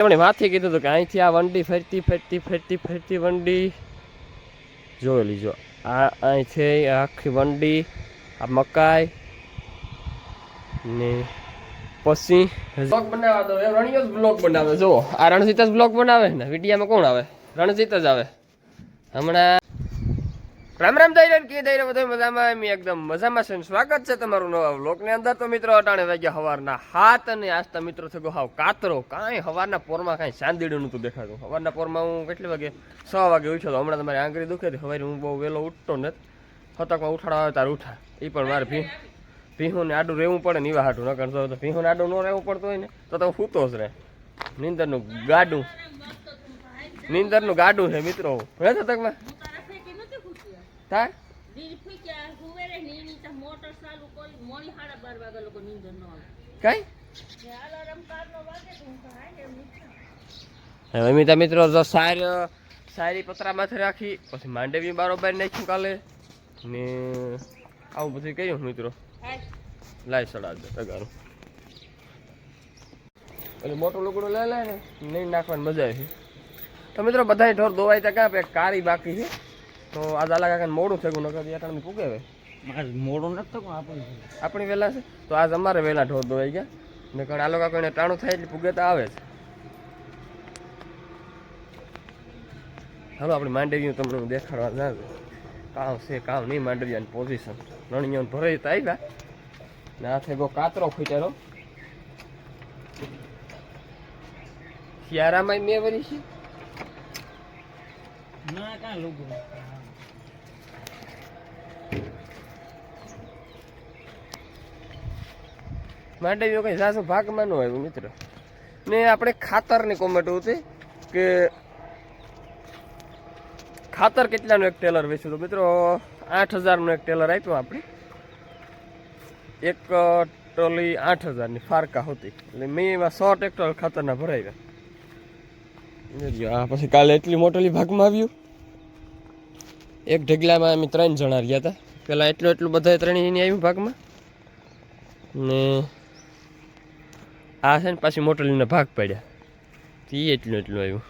એમણે માથે કીધું હતું કે અહીંથી આ વંડી ફરતી ફરતી ફરતી ફરતી વંડી જોઈ લીજો. આ અહીંથી આખી વંડી, આ મકાઈ ને પછી બ્લોગ બનાવવા દો. રણિયો જ બ્લોગ બનાવે. જો આ રણજીત જ બ્લોગ બનાવે ને. વિડીયામાં કોણ આવે? રણજીત જ આવે. હમણાં રામ રામ દઈ રહ્યો કે દઈ રહ્યો બધું મજામાં. એમ એકદમ મજામાં છે. સ્વાગત છે તમારું નવા બ્લોગની અંદર. તો મિત્રો અટાણે વાગ્યા સવારના 7 અને આજતા મિત્રો થયો હાવ કાતરો. કાંઈ સવારના પોરમાં કાંઈ ચાંદીડું નહોતું દેખાતું. સવારના પોરમાં હું કેટલી વાગે 6 વાગે ઉઠ્યો હતો. હમણાં તમારી આંગળી દુખે હતી. સવારે હું બહુ વહેલો ઉઠતો નથી. ફતકમાં ઉઠાડવા આવે તારે ઉઠા. એ પણ મારે ભીહુંને આડું રહેવું પડે ને એવા હાટું. ન કરતો તો ભીહુંને આડું ન રહેવું પડતું હોય ને તો સૂતો જ રહે. નીંદરનું ગાડું છે મિત્રો. હે ફતકમાં થાય કઈ અમિતા મિત્રો જો સારી પતરામાંથી રાખી પછી માંડવી બારોબાર નાખ્યું કાલે ને આવું બધું કહ્યું મિત્રો. લાઈ સડા દે તગારું એટલે મોટું લુગડું લઈ લે ને નહીં નાખવાની મજા આવી. તો મિત્રો બધા ઢોર દોવાય ત્યાં ક્યાં કારી બાકી છે. તો આજ આલા કાકાને મોડું થયું નકર યાટાને પૂગે હવે મોડું નથી થયું આપણી વહેલા છે. તો આજ અમારે વહેલા ઢોર દોવાઈ ગયા ને કારણ આલો કાકાને ટાણું થાય એટલે પૂગે તો આવે છે. હાલો આપણી માંડવીઓ તમને હું દેખાડવા જાઉં. કામ છે કામ નહીં માંડવીયાની પોઝિશન રણિયો ભરાઈ તો આવ્યા ને આ થઈ ગયો કાતરો ખૂટ્યાનો. શિયાળામાં મેં વરી છે ના કાં લોકો માંડવીઓ કઈ સાસુ ભાગમાં ન આવ્યું મિત્ર. ને આપણે ખાતરની કોમેન્ટ હતી કે ખાતર કેટલાનું એક ટેલર વેચ્યું હતું મિત્રો. 8,000નું એક ટેલર આપ્યું. આપણે એક ટોલી 8,000ની ફારકા હતી એટલે મેં એમાં 100 ટ્રેક્ટર ખાતરના ભરાવ્યા. પછી કાલે એટલી મોટેલી ભાગમાં આવ્યું. એક ઢગલામાં અમે 3 જણા રહ્યા હતા. પેલા એટલું બધા 3 આવ્યું ભાગમાં ને આ છે ને પાછી મોટેલીના ભાગ પડ્યા. એટલું આવ્યું.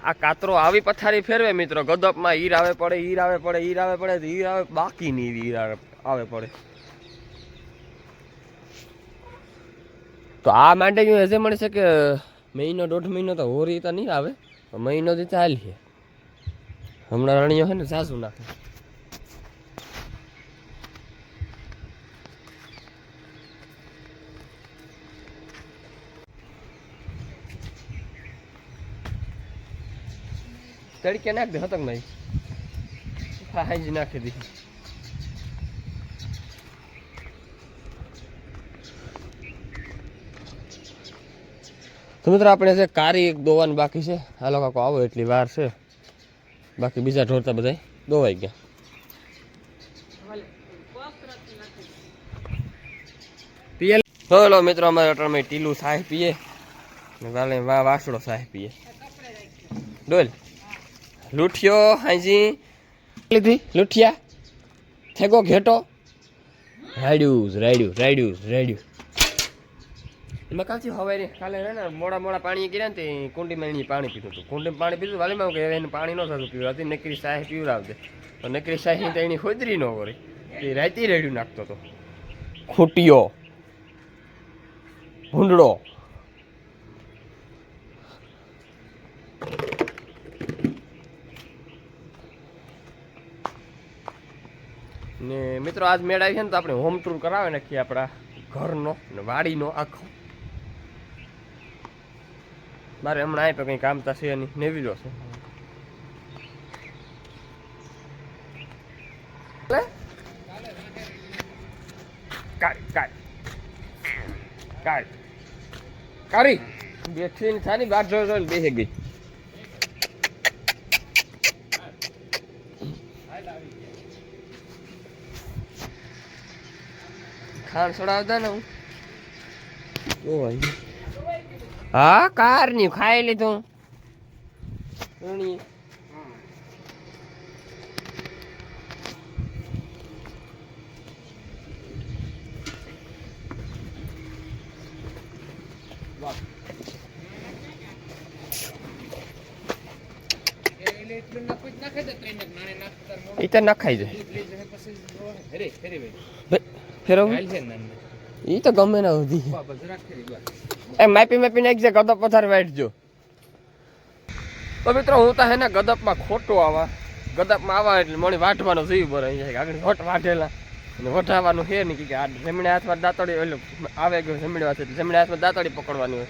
આ કાતરો આવી પથારી ફેરવે મિત્રો. ગદપમાં હીર આવે પડે હીર આવે પડે હીર આવે પડે હીર આવે બાકી નહીં હીર આવે પડે. તો આ માંડવી હજે મળે છે કે મહિનો 1.5 મહિનો તો હોરી તો નહીં આવે. મહિનો થી ચાલી છે. હમણાં રણિયો છે ને સાસુ નાખે. તડકે નાખ દે હતક નહીં હાજી નાખી દીધી. તો મિત્રો આપણે છે કારી એક દોવાનું બાકી છે. હાલો કાકો આવો એટલી વાર છે. બાકી બીજા ઢોરતા બધા દોવાઈ ગયા. પીએ લો મિત્રો અમારે અટરમાં ટીલું સાહ પીએ ને વાલે વાસડો સાહ પીએ. ડોલ લૂઠિયો હાજી લીધી લૂઠિયા થેગો ઘેટો રાડ્યું એમાં કાલથી હવારે કાલે ને મોડા પાણી કર્યા ને તે કુંડીમાં એની પાણી પીધું હતું. કુંડીમાં પાણી પીધું વાલીમાં કે એને પાણી ન થતું પીવડાવતી નકરી શાહી પીવડાવતે. તો નકરી શાહી તો એની ખોદરી ન કરી એ રાતી રેડ્યું નાખતો હતો. ખૂટીયો ભૂંડળો ને મિત્રો આજ મેળ આવી છે ને તો આપણે હોમ ટૂર કરાવે નાખીએ આપણા ઘરનો ને વાડીનો આખો. મારે હમણાં આપ્યો કંઈ કામ થશે એની નેવીલો છે. કારી બેઠી થાની બાર જોઈ બેસી ગઈ. ખાણ છોડાવતા ને હું હા કાર ની ખાઈ લીધું. એ તો નખાઈ જાય ફેરવું એ તો ગમે ના સુધી એ માપી નાખજે ગદપ વધારે વાઈટજો. તો મિત્રો હું તો હે ને ગદપમાં ખોટું આવા ગદપમાં આવા એટલે મને વાટવાનો જીવ બરે અહીંયા આગળ હોટ વાટેલા અને વઢાવવાનું છે નહીં કે આ જમણે હાથમાં દાંતડી એટલે આવે ગયો જમણે હાથ એટલે જમણે હાથમાં દાંતડી પકડવાની હોય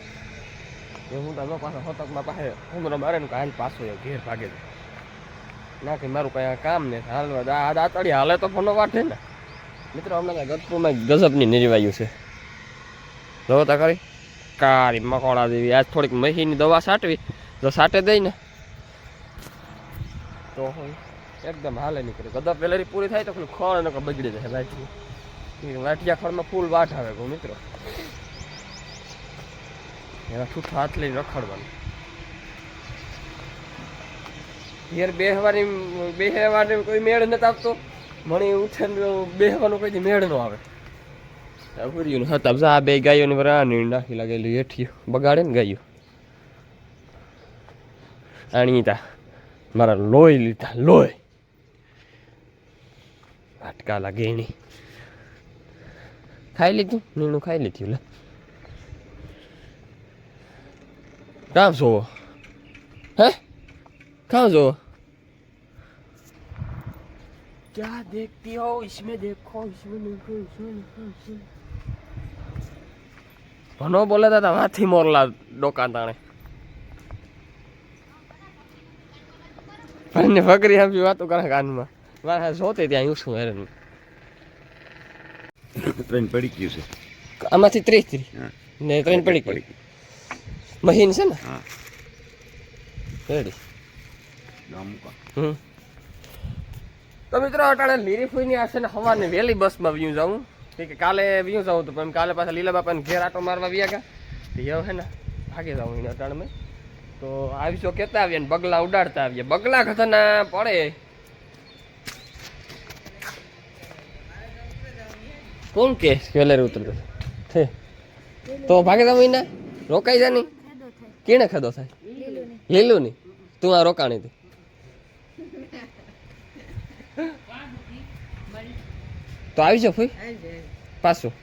એ હું તો પાછો હોતકમાં પાસે ઉમરો મારે ને હાલ પાછો ઘેર ભાગે ના કે મારું કઈ કામ નહીં હાલવા આ દાંતડી હાલે તો ફોનો વાટે ને. મિત્રો હમણાં ગદપુરમાં ગજબની નિર્વાયું છે જો તા કરી કાળી મકોડા જેવી આજ થોડીક મહીની દવા છાંટવી જો છાંટે દઈ ને તો એકદમ હાલે નીકળે. ગદપ વેલેરી પૂરી થાય તો પેલું ખળ ને બગડી જાય વાટી વાટિયા ખળમાં ફૂલ વાટ આવે ગો મિત્રો એના છૂઠા હાથ લઈને રખડવાનું યાર બેહવાની કોઈ મેળ નથી આપતો મણી ઉઠે બેહવાનું કોઈ મેળ નો આવે. આ બે ગાયોની બરાબર નાખી લાગેલું હેઠિયું બગાડે ને ગાયું આણીતા મારા લોહી લીધા લોહી વાટકા લાગે એની ખાઈ લીધું નીણું ખાઈ લીધું લે કામ જોવો હે કામ જોવો क्या देखती हो इसमें देखो इसमें देखो इसमें ભનો બોલે દાદા હાથી મોરલા ડોકા તાણે અને ફકરી આપી વાતો કરે કાનમાં મારા જોતે ત્યાં હું છું હેરાન ટ્રેન પડી ગયું છે આમાંથી 30 ને ટ્રેન પડી ગઈ મહીન છે ને હા રેડી ગામકા તો મિત્રો અટાણે લીરી ફૂઈની આ છે ને સવારની વહેલી બસમાં વ્યૂ જાઉં કે કાલે વ્યૂ જાઉં તો પણ કાલે પાછા લીલા બાપાને ઘેર આટો મારવા વ્યા ગયા તો એવું હે ને ભાગે જાઉં એને અટાણમાં તો આવીશો કહેતા આવીએ ને બગલા ઉડાડતા આવીએ બગલા ખતરના પડે કોણ કે વેલેર ઉતર્યું છે તો ભાગે જાઉં એના રોકાઈ જા નહીં કેને ખાધો થાય લીલું નહીં તું આ રોકાણી હતી તો આવી જાવ ફઈ પાછું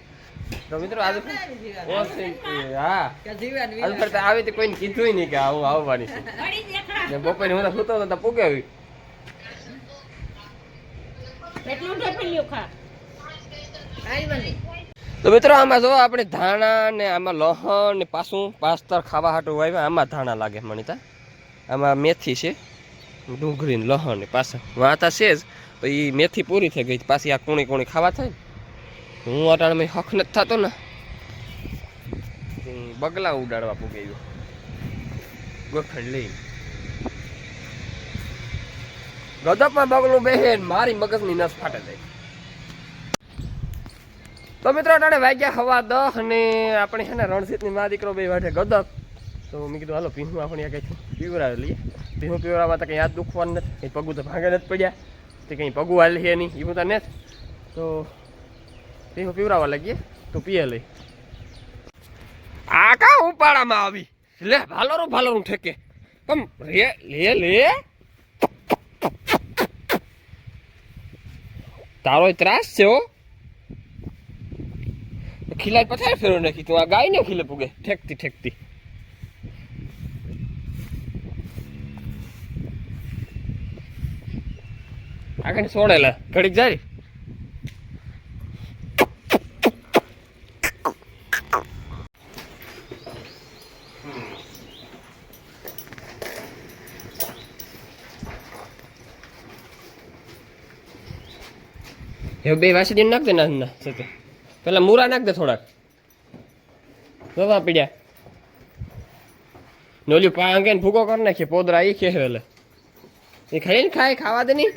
તો મિત્રો આજે હા આજે ફરતા આવી તો કોઈને કીધું નહીં કે હું આવવાની છે બપોરે હું સૂતો તો પૂગે આવી તો મિત્રો આમાં જો આપણે ધાણા ને આમાં લહણ ને પાછું પાસ્તર ખાવા હાટું વાવ્યા આમાં ધાણા લાગે મણીતા આમાં મેથી છે ડુંગળી ને લહણ ને પાછા વાતા છે જ તો એ મેથી પૂરી થઈ ગઈ પાછી આ કુણી કુણી ખાવા થાય ને હું અટાણમાં હક નથી થતો ને બગલા ઉડાડવા પૂગી ગયો ગોખડ લઈ ગદપમાં બગલું બેહે મારી મગજની નસ ફાટે જાય. તો મિત્રો અટાણે વાગ્યા હવા 10 અને આપણે છે ને રણજીતની મા દીકરો બે વાઠે ગદપ તો મેં કીધું હાલો પીહું આપણે કંઈક પીવરાવી લઈએ પીહું પીવરાવવા તો કંઈ હાથ દુખવાનું નથી કંઈ પગું તો ભાગે નથી પડ્યા તે કંઈ પગું હાલી છે નહીં એવું તો ને તો પીહું પીવરાવવા લાગીએ તો પીએ લઈ આ કા ઉપાડામાં આવી લે ભાલોરું ઠેકે પણ લે લે તારો ત્રાસ છે હો ખીલાઈ પથાર ફેરો નાખી તું આ ગાય ને ખીલે પૂગે ઠેકતી આગળ છોડેલા ઘડીક જાય એ બે વાસી નાખ દે ના સાથે પેલા મૂરા નાખ દે થોડાક દવા પીડ્યા નોલ્યું પા અંગે ભૂકો કરી નાખીએ પોદરા એ ખેલે એ ખાઈ ને ખાવા દે નહીં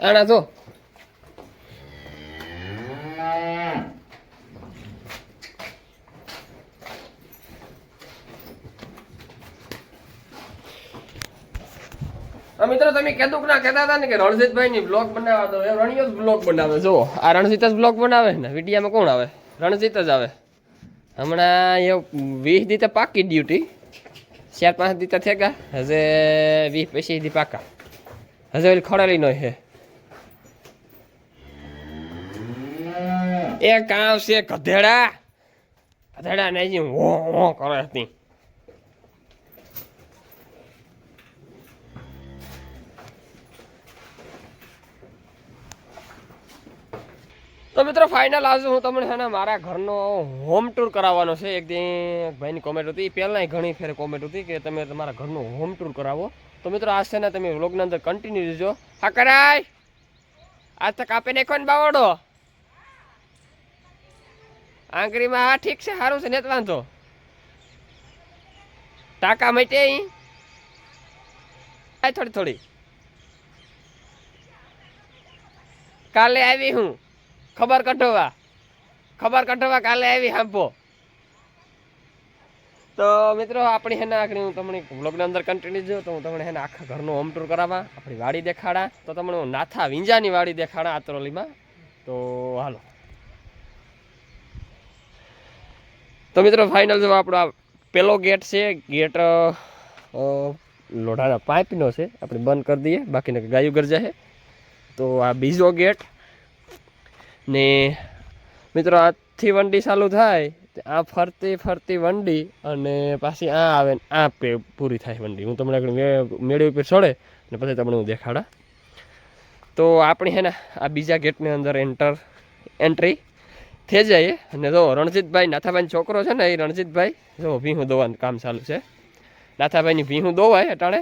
આના જો મિત્રો તમે કીધું ના કહેતા હતા ને કે રણજીતભાઈ ની બ્લોગ બનાવવા દો એ રણિયો જ બ્લોગ બનાવે જો આ રણજીત જ બ્લોગ બનાવે ને વિડીયામાં કોણ આવે રણજીત જ આવે હમણાં એ 20 દી તો પાકી ડ્યુટી 4-5 દી તો થયા હજે 20-25 દી પાકા હજે ઓલી ખોડાલી નો હે એ કામ છે ગધેડા નહીં હો કરે હતી તો મિત્રો ફાઇનલ આજે હું તમને છે ને મારા ઘરનો હોમ ટૂર કરાવવાનો છે. એક દિન ભાઈની કોમેન્ટ હતી પહેલાં ઘણી ફેર કોમેન્ટ હતી કે તમે તમારા ઘરનું હોમ ટૂર કરાવો. તો મિત્રો આજ છે ને તમે વ્લોગની અંદર કન્ટિન્યુ રહેજો. હા કરાય આજ તો કાપી નાખો ને બાવડો આંગળીમાં. હા ઠીક છે સારું છે ને વાંધો ટાકા માટે થોડી થોડી કાલે આવી હું ખબર કઢવા કાલે આવી હાંભો. તો મિત્રો આપણી હે ને આગળ હું તમને વ્લોગની અંદર કન્ટિન્યુ જો તો હું તમને હે ને આખા ઘરનું હોમ ટૂર કરાવવા આપણી વાડી દેખાડા. તો તમને હું નાથા વિંજાની વાડી દેખાડા આતરોલીમાં. તો હાલો તો મિત્રો ફાઇનલ જો આપણો આ પેલો ગેટ છે. ગેટ લોઢાના પાઇપનો છે આપણે બંધ કરી દઈએ બાકીને ગાયું ગરજા છે. તો આ બીજો ગેટ ને મિત્રો આથી વંડી ચાલુ થાય આ ફરતી વંડી અને પાછી આ આવે ને આ પૂરી થાય વંડી. હું તમને આગળ મેળી ઉપર ચડે ને પછી તમને હું દેખાડા. તો આપણી હે ને આ બીજા ગેટની અંદર એન્ટ્રી થઈ જાય. અને જો રણજીતભાઈ નાથાભાઈનો છોકરો છે ને એ રણજીતભાઈ જો ભીહું દોવાનું કામ ચાલુ છે. નાથાભાઈની ભીહું દોવાય અટાણે.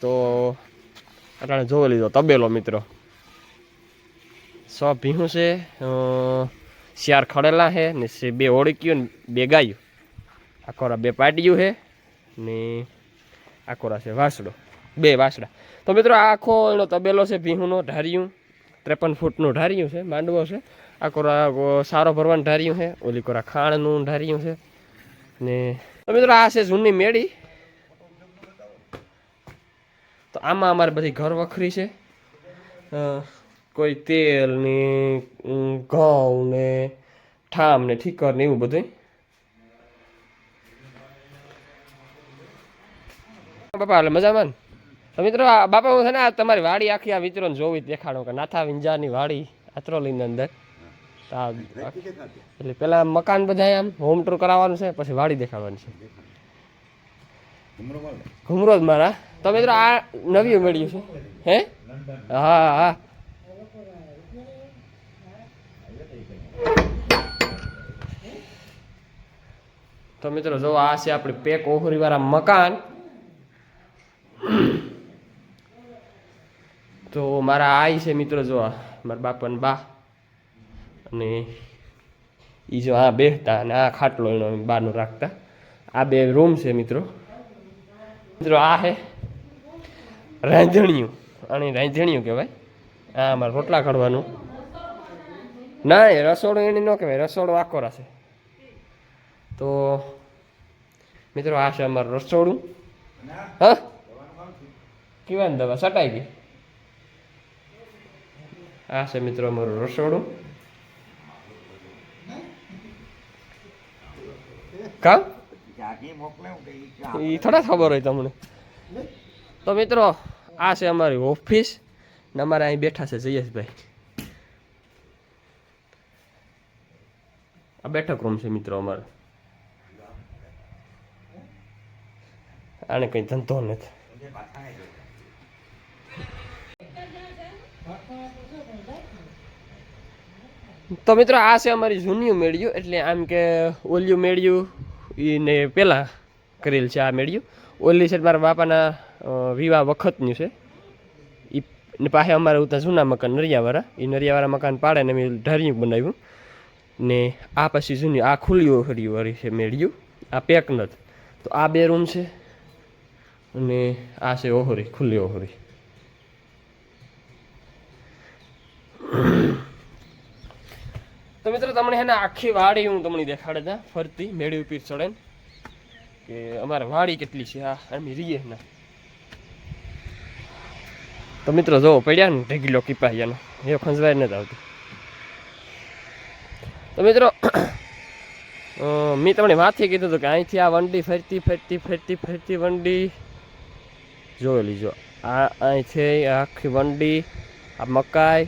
તો અટાણે જોઈ લીધો તબેલો મિત્રો 100 ભીહું છે 4 ખડેલા છે ને 2 ઓળક્યું ને 2 ગાયું. આકોરા 2 પાટિયું છે ને આકોરા છે વાસડો 2 વાસડા. તો મિત્રો આખો એનો તબેલો છે ભીહુંનો ઢાર્યું 53 ફૂટનું ઢાર્યું છે માંડવો છે. આકોરા સારો ભરવાનું ઢાર્યું છે. ઓલી કોરા ખાણનું ઢાર્યું છે ને. તો મિત્રો આ છે જૂની મેળી. તો આમાં અમારે બધી ઘર વખરી છે. કોઈ તેલ ને ઘઉં ને ઠામ ને ઠીકર ને એવું બધું. બાપા એટલે મજામાં. તો મિત્રો બાપા હું છે ને તમારી વાડી આખી આ વિચરો જોવી દેખાડો કે નાથા વિંજારની વાડી આત્રોલીની અંદર. એટલે પેલા મકાન બધા આમ હોમ ટૂર કરાવવાનું છે પછી વાડી દેખાડવાની છે. ઘુમરો જ મારા. તો મિત્રો આ નવી મેળ્યું છે હે. હા તો મિત્રો જો આ છે આપણે પેક ઓહરી વાળા મકાન. તો મારા આઈ છે મિત્રો જો મારા બાપા ને બા અને એ જો આ બેસતા અને આ ખાટલો એનો બહારનો રાખતા. આ 2 રૂમ છે મિત્રો. આ છે રાંધણિયું અને રાંધણિયું કહેવાય. આ અમારે રોટલા કાઢવાનું ના એ રસોડું એને ન કહેવાય રસોડું આકોરા છે. તો મિત્રો આ છે અમારું રસોડું. હા કેવાની દવા સટાઈ ગઈ. આ છે મિત્રો અમારું રસોડું. કામ એ થોડા ખબર હોય તમને. તો મિત્રો આ છે અમારી ઓફિસ ને અમારે અહીં બેઠા છે જયેશભાઈ. આ બેઠક રૂમ છે મિત્રો અમારો. આને કઈ ધંધો નથી. તો મિત્રો આ છે અમારી જૂનિયું મેળ્યું. એટલે આમ કે ઓલિયું મેળ્યું એને પહેલાં કરેલ છે. આ મેળ્યું ઓલી છે મારા બાપાના વિવાહ વખતનું છે. એ પાસે અમારે ઉતા જૂના મકાન નરિયાવાળા એ નરિયાવાળા મકાન પાડે ને મેં ઢાર્યું બનાવ્યું ને આ પછી જૂની આ ખુલ્લી ઓહરી વાળી છે મેળ્યું. આ પેક નથી. તો આ 2 રૂમ છે અને આ છે ઓહરી ખુલ્લી ઓહરી. તો મિત્રો તમને એને આખી વાડી હું તમને દેખાડે તા ફરતી મેળી ઉપર ચડે કે અમારે વાડી કેટલી છે. આ અમે રીએ ના. તો મિત્રો જો પડ્યા ને ઢગલો કીપાયાનો એ ખંજવાય નથી આવતું. તો મિત્રો મેં તમને માથી કીધું હતું કે અહીંથી આ વંડી ફરતી ફરતી ફરતી ફરતી વંડી જોયેલી જો આ અહીંથી આખી વંડી આ મકાઈ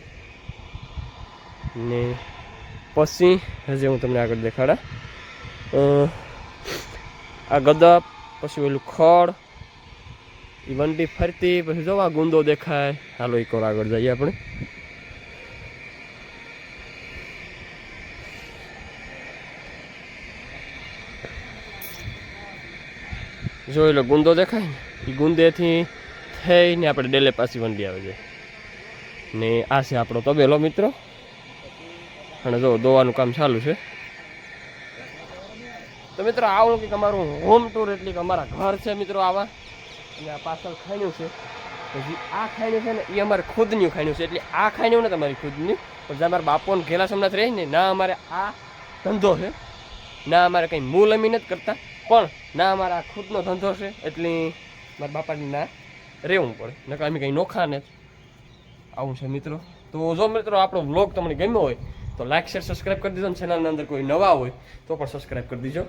ને પછી હજી હું તમને આગળ દેખાડા આ ગદપ પછી ઓલું ખડ એ વંડી ફરતી પછી જો આ ગુંદો દેખાય હાલો એક વાર આગળ જઈએ આપણે જોઈ લો ગુંદો દેખાય ને એ ગુંદેથી થઈને આપણે ડેલે પાછી વંડી આવે છે ને આ છે આપણો તબેલો મિત્રો અને જો દોવાનું કામ ચાલુ છે તો મિત્રો આવું કંઈક અમારું હોમ ટૂર એટલે કે અમારા ઘર છે મિત્રો આવા અને આ પાછળ ખાણ્યું છે પછી આ ખાણ્યું છે ને એ અમારે ખુદનું ખાણ્યું છે એટલે આ ખાણ્યું ને તમારી ખુદનું પણ જે અમારા બાપોને ઘેલા સમનાથ રહે ને ના અમારે આ ધંધો છે ના અમારે કંઈ મૂલ અમી નથી કરતા પણ ના અમારા ખુદનો ધંધો છે એટલે મારા બાપાને ના રહેવું પડે નકર અમે કંઈ નોખા ને આવું છે મિત્રો તો જો મિત્રો આપણો વ્લોગ તમને ગમ્યો હોય તો લાઈક શેર સબસ્ક્રાઈબ કરી દીધો ને ચેનલની અંદર કોઈ નવા હોય તો પણ સબસ્ક્રાઈબ કરી દીજો